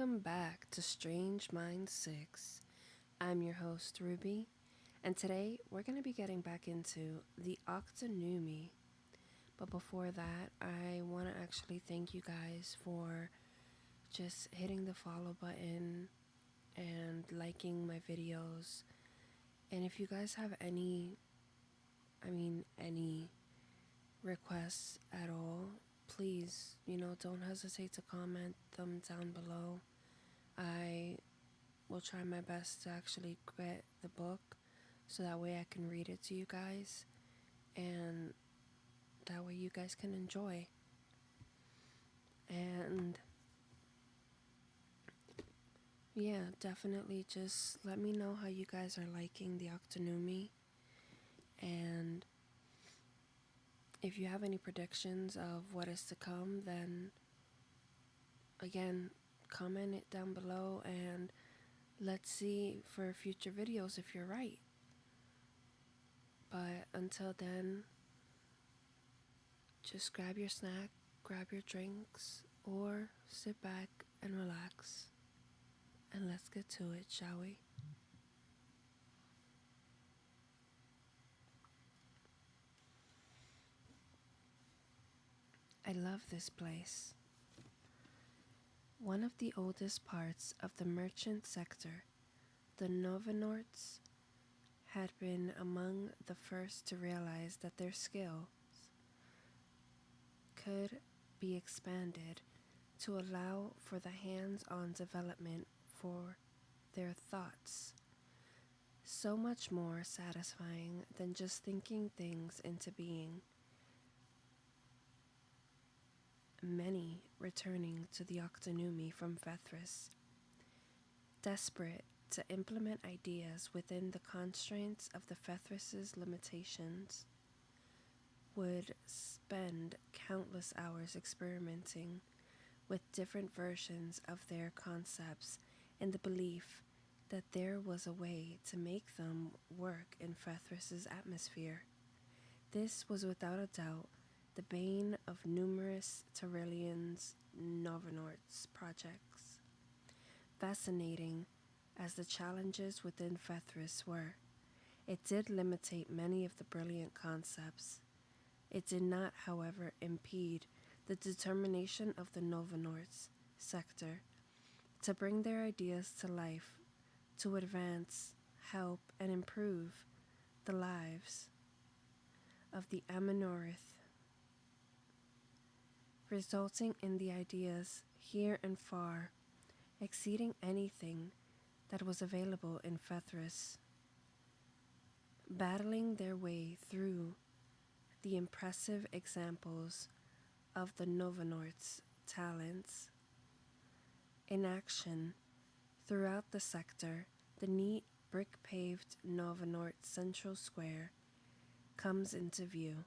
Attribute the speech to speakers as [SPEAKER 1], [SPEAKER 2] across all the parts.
[SPEAKER 1] Welcome back to Strange Mind 6. I'm your host, Ruby, and today we're going to be getting back into the Octunnumi. But before that, I want to actually thank you guys for just hitting the follow button and liking my videos. And if you guys have any requests at all, please, don't hesitate to comment them down below. I will try my best to actually get the book so that way I can read it to you guys and that way you guys can enjoy. And yeah, definitely just let me know how you guys are liking the Octunnumi, and if you have any predictions of what is to come, then again, comment it down below and let's see for future videos if you're right. But until then, just grab your snack, grab your drinks, or sit back and relax. And let's get to it, shall we? I love this place. One of the oldest parts of the merchant sector, the Novenorts had been among the first to realize that their skills could be expanded to allow for the hands-on development for their thoughts, so much more satisfying than just thinking things into being. Many returning to the Octunnumi from Fethris, desperate to implement ideas within the constraints of the Fethris's limitations, would spend countless hours experimenting with different versions of their concepts in the belief that there was a way to make them work in Fethris's atmosphere. This was without a doubt the bane of numerous Tyrellians' Novenorts projects. Fascinating as the challenges within Fethris were, it did limitate many of the brilliant concepts. It did not, however, impede the determination of the Novenorts sector to bring their ideas to life, to advance, help, and improve the lives of the Aminorith, resulting in the ideas here and far exceeding anything that was available in Fethris, battling their way through the impressive examples of the Novenorts' talents in action throughout the sector. The neat brick-paved Novenort Central Square comes into view,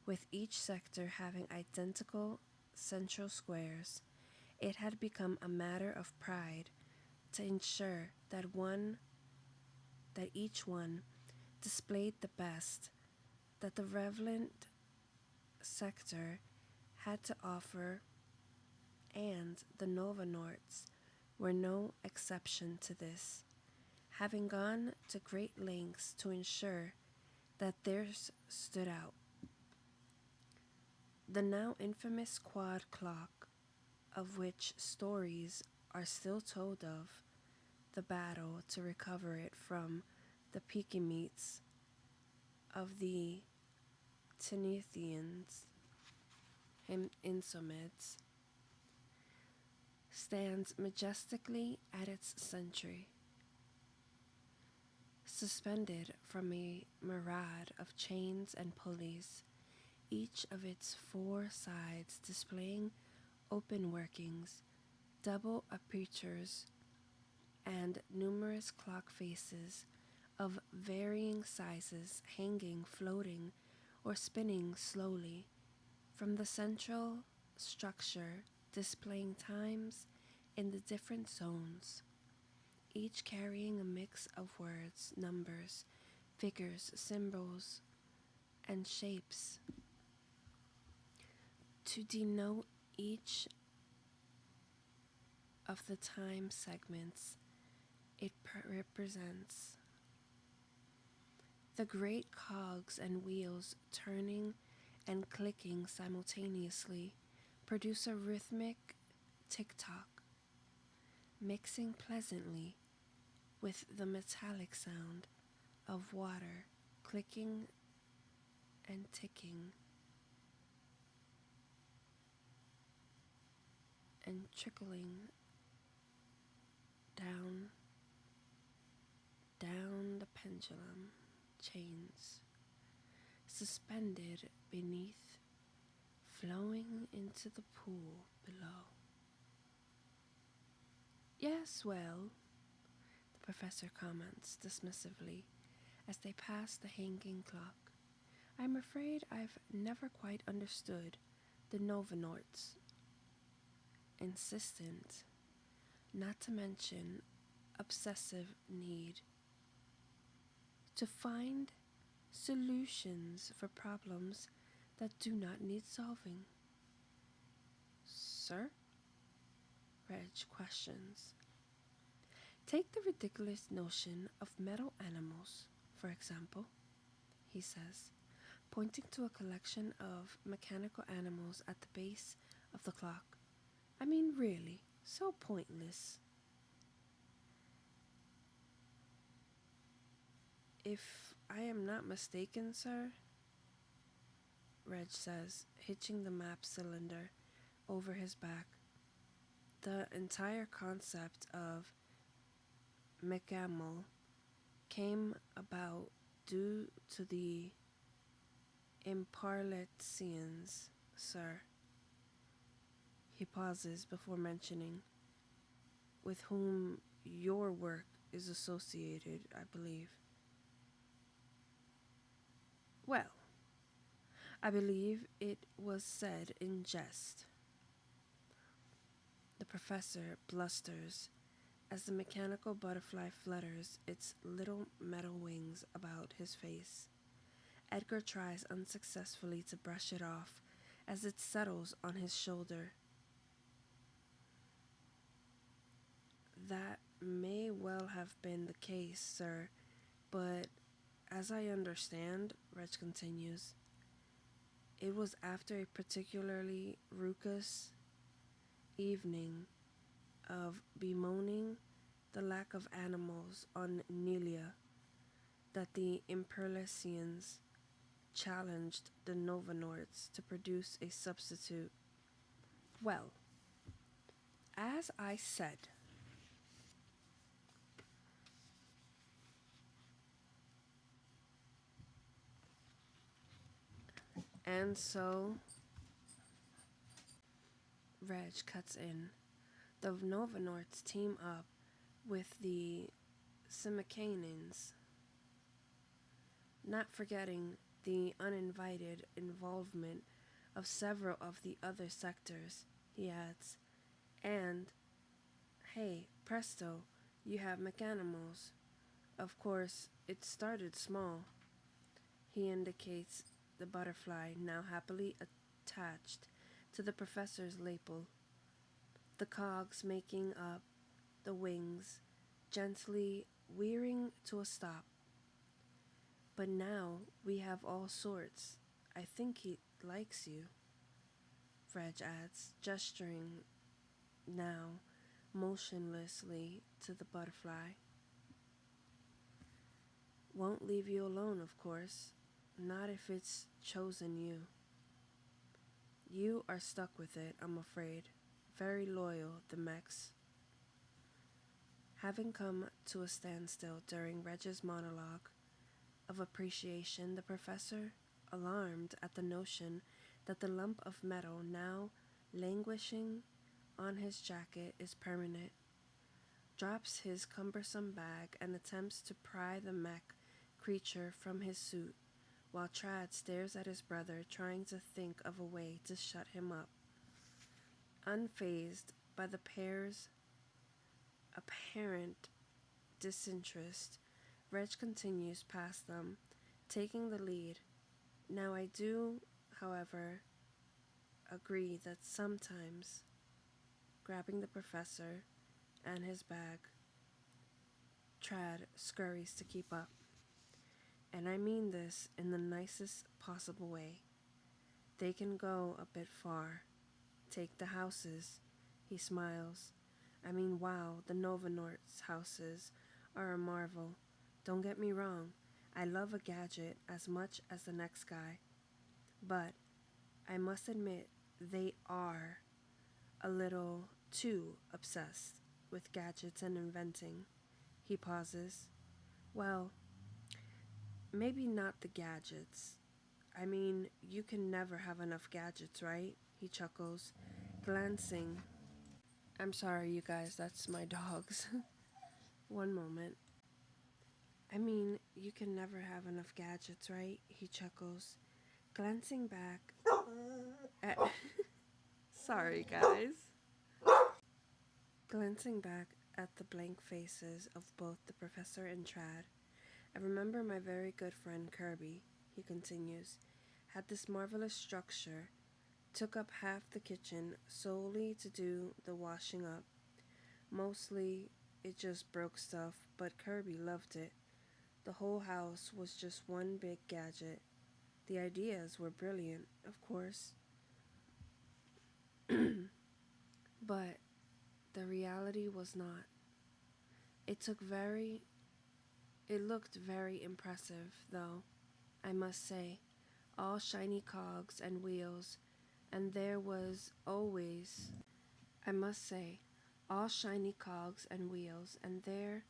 [SPEAKER 1] with each sector having identical central squares. It had become a matter of pride to ensure that each one displayed the best that the relevant sector had to offer, and the Novenorts were no exception to this, having gone to great lengths to ensure that theirs stood out. The now infamous quad clock, of which stories are still told of, the battle to recover it from the Peakymeats of the Tinithians and Insomeds, stands majestically at its century, suspended from a myriad of chains and pulleys, each of its four sides displaying open workings, double apertures, and numerous clock faces of varying sizes hanging, floating, or spinning slowly from the central structure, displaying times in the different zones, each carrying a mix of words, numbers, figures, symbols, and shapes to denote each of the time segments it represents. The great cogs and wheels turning and clicking simultaneously produce a rhythmic tick-tock, mixing pleasantly with the metallic sound of water clicking and ticking and trickling down the pendulum chains, suspended beneath, flowing into the pool below. Yes, well, the professor comments dismissively as they pass the hanging clock. I'm afraid I've never quite understood the Novenorts. Insistent, not to mention obsessive need to find solutions for problems that do not need solving. Sir? Reg questions. Take the ridiculous notion of metal animals, for example, he says, pointing to a collection of mechanical animals at the base of the clock. I mean, really, so pointless. If I am not mistaken, sir, Reg says, hitching the map cylinder over his back, the entire concept of Mechamal came about due to the Imparletians, sir. He pauses before mentioning, with whom your work is associated, I believe. Well, I believe it was said in jest. The professor blusters as the mechanical butterfly flutters its little metal wings about his face. Edgar tries unsuccessfully to brush it off as it settles on his shoulder. That may well have been the case, sir, but as I understand, Reg continues, it was after a particularly raucous evening of bemoaning the lack of animals on Nelia that the Imperlesians challenged the Novenorts to produce a substitute. Well, as I said, and so Reg cuts in. The Novenorts team up with the Simicanans, not forgetting the uninvited involvement of several of the other sectors, he adds. And, hey, presto, you have Mechanimals. Of course, it started small. He indicates the butterfly now happily attached to the professor's lapel, the cogs making up the wings, gently wearing to a stop. But now we have all sorts. I think he likes you, Reg adds, gesturing now motionlessly to the butterfly. Won't leave you alone, of course. Not if it's chosen you. You are stuck with it, I'm afraid. Very loyal, the mechs. Having come to a standstill during Reg's monologue of appreciation, the professor, alarmed at the notion that the lump of metal now languishing on his jacket is permanent, drops his cumbersome bag and attempts to pry the mech creature from his suit, while Trad stares at his brother, trying to think of a way to shut him up. Unfazed by the pair's apparent disinterest, Reg continues past them, taking the lead. Now I do, however, agree that sometimes, grabbing the professor, and his bag. Trad scurries to keep up. And I mean this in the nicest possible way. They can go a bit far. Take the houses. He smiles. I mean, wow, the Novanort's houses are a marvel. Don't get me wrong. I love a gadget as much as the next guy. But I must admit, they are a little too obsessed with gadgets and inventing. He pauses. Well, maybe not the gadgets. I mean, you can never have enough gadgets, right? He chuckles, glancing. I'm sorry, you guys, that's my dogs. One moment. I mean, you can never have enough gadgets, right? He chuckles, glancing back at. Sorry, guys. Glancing back at the blank faces of both the professor and Trad, I remember my very good friend Kirby, he continues, had this marvelous structure, took up half the kitchen solely to do the washing up. Mostly, it just broke stuff, but Kirby loved it. The whole house was just one big gadget. The ideas were brilliant, of course, but the reality was not. It took very It looked very impressive, though, I must say, all shiny cogs and wheels, and there was always, I must say, all shiny cogs and wheels, and there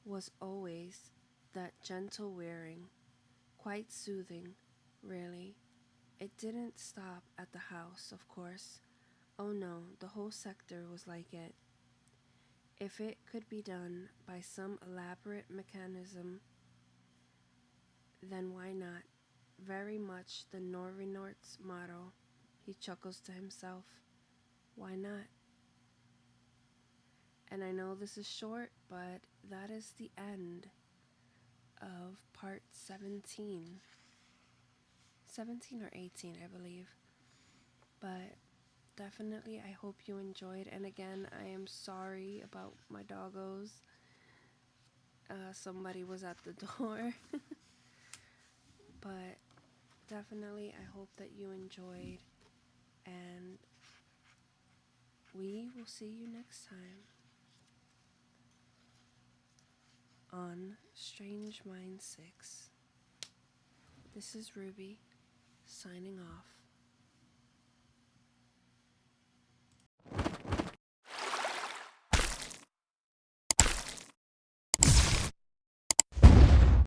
[SPEAKER 1] was always that gentle wearing, quite soothing, really. It didn't stop at the house, of course. Oh no, the whole sector was like it. If it could be done by some elaborate mechanism, then why not? Very much the Norvinort's motto. He chuckles to himself. Why not? And I know this is short, but that is the end of part 17. 17 or 18, I believe. But definitely, I hope you enjoyed. And again, I am sorry about my doggos. Somebody was at the door. But definitely, I hope that you enjoyed. And we will see you next time on Strange Mind 6. This is Ruby, signing off.